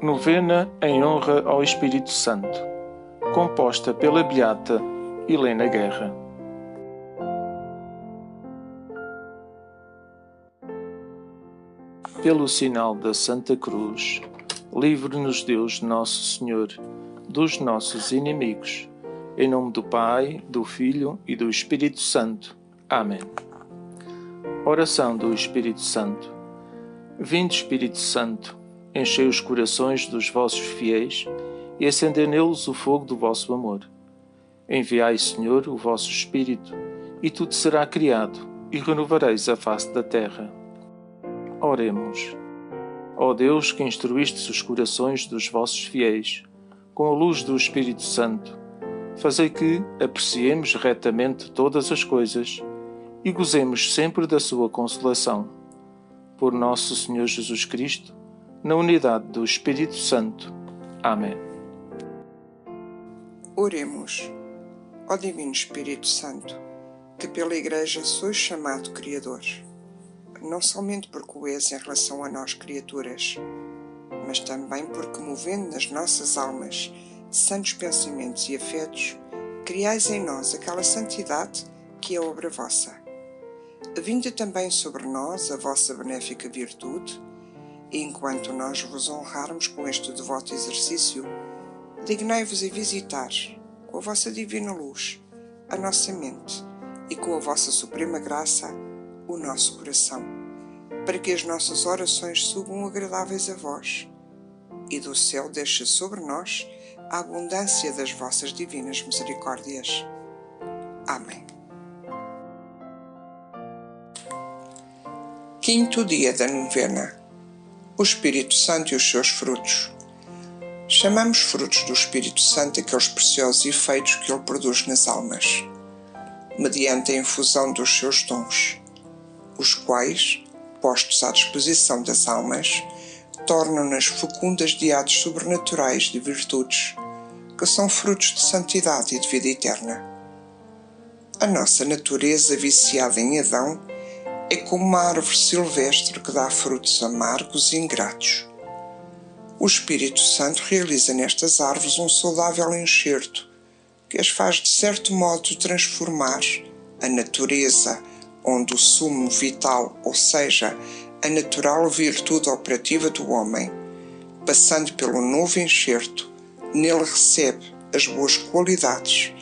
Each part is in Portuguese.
Novena em honra ao Espírito Santo, composta pela beata Helena Guerra. Pelo sinal da Santa Cruz, livre-nos Deus Nosso Senhor dos nossos inimigos. Em nome do Pai, do Filho e do Espírito Santo. Amém. Oração do Espírito Santo. Vinde, Espírito Santo, enchei os corações dos vossos fiéis e acendei neles o fogo do vosso amor. Enviai, Senhor, o vosso Espírito, e tudo será criado, e renovareis a face da terra. Oremos. Ó Deus, que instruístes os corações dos vossos fiéis, com a luz do Espírito Santo, fazei que apreciemos retamente todas as coisas e gozemos sempre da sua consolação. Por nosso Senhor Jesus Cristo, na unidade do Espírito Santo. Amém. Oremos. Ó Divino Espírito Santo, que pela Igreja sois chamado Criador, não somente porque o és em relação a nós criaturas, mas também porque, movendo nas nossas almas santos pensamentos e afetos, criais em nós aquela santidade que é obra vossa. Vinde também sobre nós a vossa benéfica virtude, e enquanto nós vos honrarmos com este devoto exercício, dignai-vos em visitar, com a vossa divina luz, a nossa mente e com a vossa suprema graça, o nosso coração, para que as nossas orações subam agradáveis a vós, e do céu deixe sobre nós a abundância das vossas divinas misericórdias. Amém. Quinto dia da novena. O Espírito Santo e os seus frutos. Chamamos frutos do Espírito Santo aqueles preciosos efeitos que ele produz nas almas, mediante a infusão dos seus dons, os quais, postos à disposição das almas, tornam-nas fecundas de atos sobrenaturais de virtudes, que são frutos de santidade e de vida eterna. A nossa natureza viciada em Adão é como uma árvore silvestre que dá frutos amargos e ingratos. O Espírito Santo realiza nestas árvores um saudável enxerto que as faz de certo modo transformar a natureza, onde o sumo vital, ou seja, a natural virtude operativa do homem, passando pelo novo enxerto, nele recebe as boas qualidades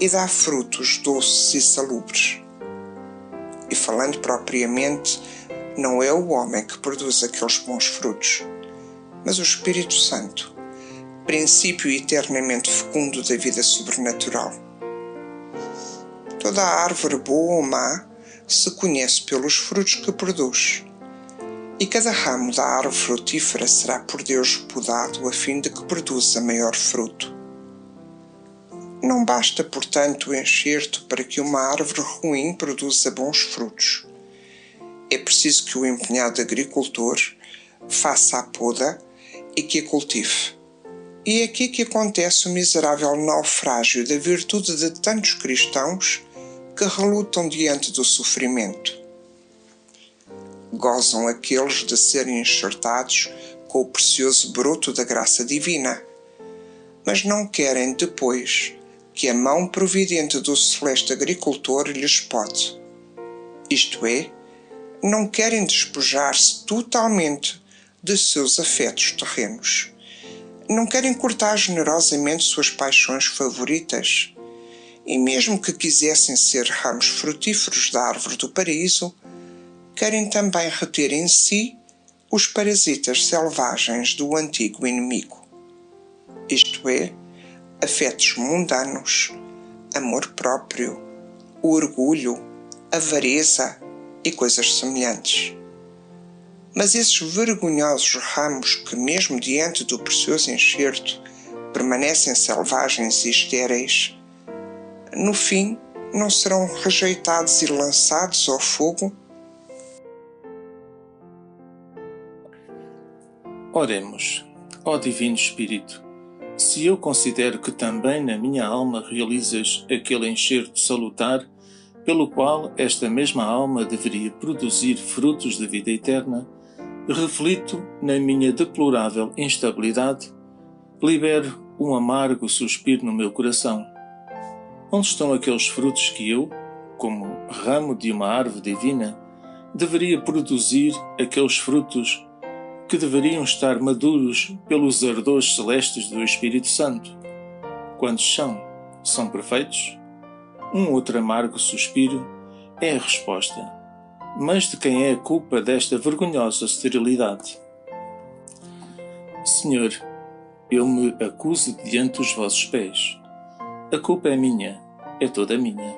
e dá frutos doces e salubres. E falando propriamente, não é o homem que produz aqueles bons frutos, mas o Espírito Santo, princípio eternamente fecundo da vida sobrenatural. Toda a árvore boa ou má se conhece pelos frutos que produz, e cada ramo da árvore frutífera será por Deus podado a fim de que produza maior fruto. Não basta, portanto, o enxerto para que uma árvore ruim produza bons frutos. É preciso que o empenhado agricultor faça a poda e que a cultive. E é aqui que acontece o miserável naufrágio da virtude de tantos cristãos que relutam diante do sofrimento. Gozam aqueles de serem enxertados com o precioso broto da graça divina, mas não querem depois que a mão providente do celeste agricultor lhes pode. Isto é, não querem despojar-se totalmente de seus afetos terrenos. Não querem cortar generosamente suas paixões favoritas. E mesmo que quisessem ser ramos frutíferos da árvore do paraíso, querem também reter em si os parasitas selvagens do antigo inimigo. Isto é, afetos mundanos, amor próprio, o orgulho, avareza e coisas semelhantes. Mas esses vergonhosos ramos que, mesmo diante do precioso enxerto, permanecem selvagens e estéreis, no fim não serão rejeitados e lançados ao fogo? Oremos. Ó Divino Espírito, se eu considero que também na minha alma realizas aquele enxerto salutar, pelo qual esta mesma alma deveria produzir frutos de vida eterna, reflito na minha deplorável instabilidade, libero um amargo suspiro no meu coração. Onde estão aqueles frutos que eu, como ramo de uma árvore divina, deveria produzir aqueles frutos que deveriam estar maduros pelos ardores celestes do Espírito Santo? Quantos são? São perfeitos? Um outro amargo suspiro é a resposta. Mas de quem é a culpa desta vergonhosa esterilidade? Senhor, eu me acuso diante dos vossos pés. A culpa é minha, é toda minha.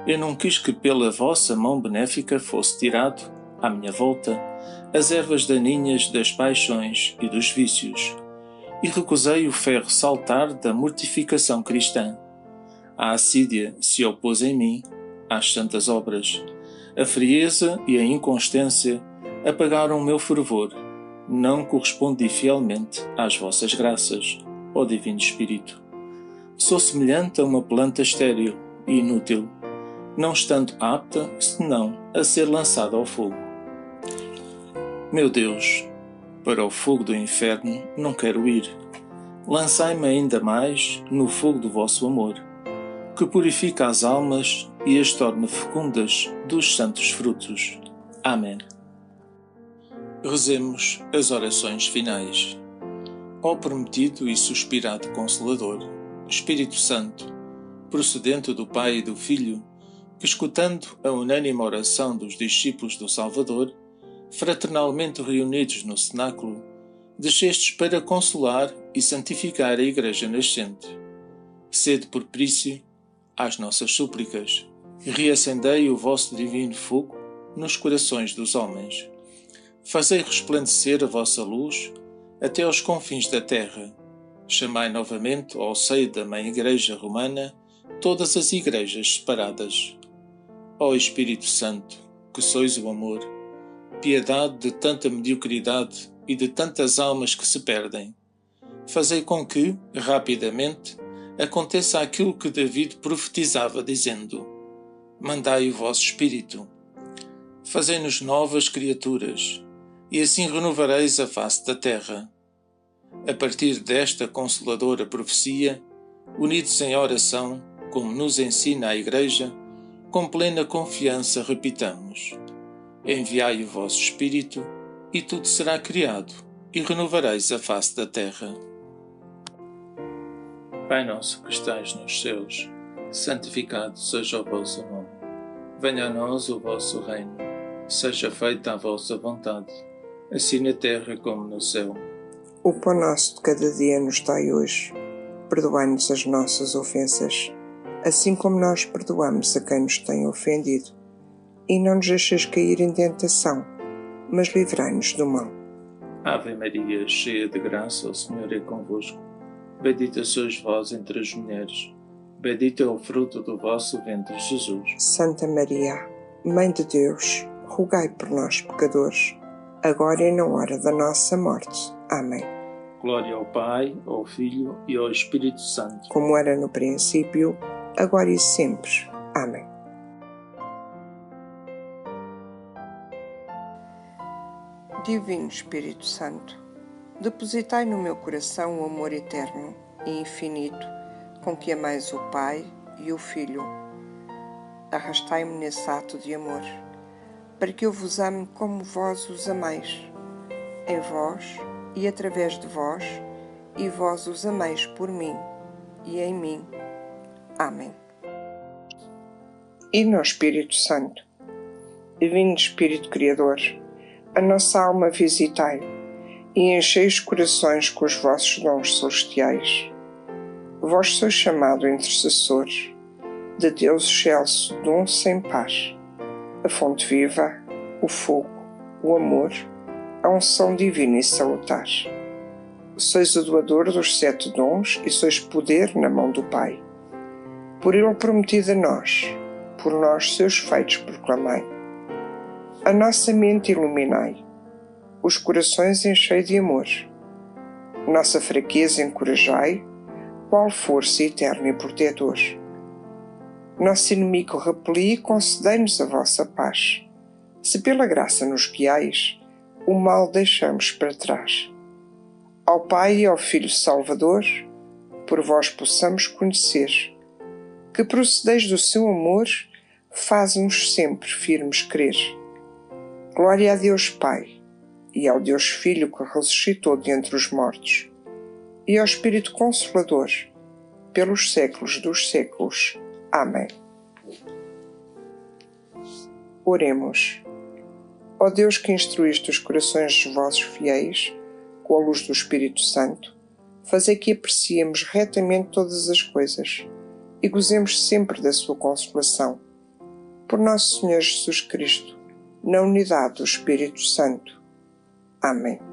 Eu não quis que pela vossa mão benéfica fosse tirado, à minha volta, as ervas daninhas das paixões e dos vícios, e recusei o ferro saltar da mortificação cristã. A assídia se opôs em mim às santas obras. A frieza e a inconstância apagaram o meu fervor. Não correspondi fielmente às vossas graças, ó Divino Espírito. Sou semelhante a uma planta estéril e inútil, não estando apta, senão a ser lançada ao fogo. Meu Deus, para o fogo do inferno não quero ir. Lançai-me ainda mais no fogo do vosso amor, que purifica as almas e as torna fecundas dos santos frutos. Amém. Rezemos as orações finais. Ó prometido e suspirado Consolador, Espírito Santo, procedente do Pai e do Filho, que, escutando a unânime oração dos discípulos do Salvador, fraternalmente reunidos no cenáculo, descestes para consolar e santificar a Igreja nascente. Sede propício às nossas súplicas e reacendei o vosso divino fogo nos corações dos homens. Fazei resplandecer a vossa luz até aos confins da terra. Chamai novamente ao seio da Mãe Igreja Romana todas as igrejas separadas. Ó Espírito Santo, que sois o amor, piedade de tanta mediocridade e de tantas almas que se perdem, fazei com que, rapidamente, aconteça aquilo que David profetizava, dizendo: Mandai o vosso Espírito. Fazei-nos novas criaturas, e assim renovareis a face da terra. A partir desta consoladora profecia, unidos em oração, como nos ensina a Igreja, com plena confiança repitamos: Enviai o vosso Espírito, e tudo será criado, e renovareis a face da terra. Pai nosso que estais nos céus, santificado seja o vosso nome. Venha a nós o vosso reino. Seja feita a vossa vontade, assim na terra como no céu. O pão nosso de cada dia nos dai hoje. Perdoai-nos as nossas ofensas, assim como nós perdoamos a quem nos tem ofendido. E não nos deixeis cair em tentação, mas livrai-nos do mal. Ave Maria, cheia de graça, o Senhor é convosco. Bendita sois vós entre as mulheres. Bendito é o fruto do vosso ventre, Jesus. Santa Maria, Mãe de Deus, rogai por nós, pecadores, agora e na hora da nossa morte. Amém. Glória ao Pai, ao Filho e ao Espírito Santo. Como era no princípio, agora e sempre. Amém. Divino Espírito Santo, depositai no meu coração o amor eterno e infinito com que amais o Pai e o Filho. Arrastai-me nesse ato de amor, para que eu vos ame como vós os amais, em vós e através de vós, e vós os ameis por mim e em mim. Amém. E no Espírito Santo, Divino Espírito Criador, a nossa alma visitai e enchei os corações com os vossos dons celestiais. Vós sois chamado intercessor de Deus excelso, dom sem par, a fonte viva, o fogo, o amor, a unção divina e salutar. Sois o doador dos 7 dons e sois poder na mão do Pai. Por ele prometido a nós, por nós seus feitos proclamai. A nossa mente iluminai, os corações enchei de amor. Nossa fraqueza encorajai, qual força eterna e protetor. Nosso inimigo repeli e concedei-nos a vossa paz. Se pela graça nos guiais, o mal deixamos para trás. Ao Pai e ao Filho Salvador, por vós possamos conhecer, que procedeis do seu amor, faz-nos sempre firmes crer. Glória a Deus Pai, e ao Deus Filho que ressuscitou de entre os mortos, e ao Espírito Consolador, pelos séculos dos séculos. Amém. Oremos. Ó Deus que instruíste os corações dos vossos fiéis, com a luz do Espírito Santo, fazei que apreciemos retamente todas as coisas e gozemos sempre da sua consolação. Por nosso Senhor Jesus Cristo, na unidade do Espírito Santo. Amém.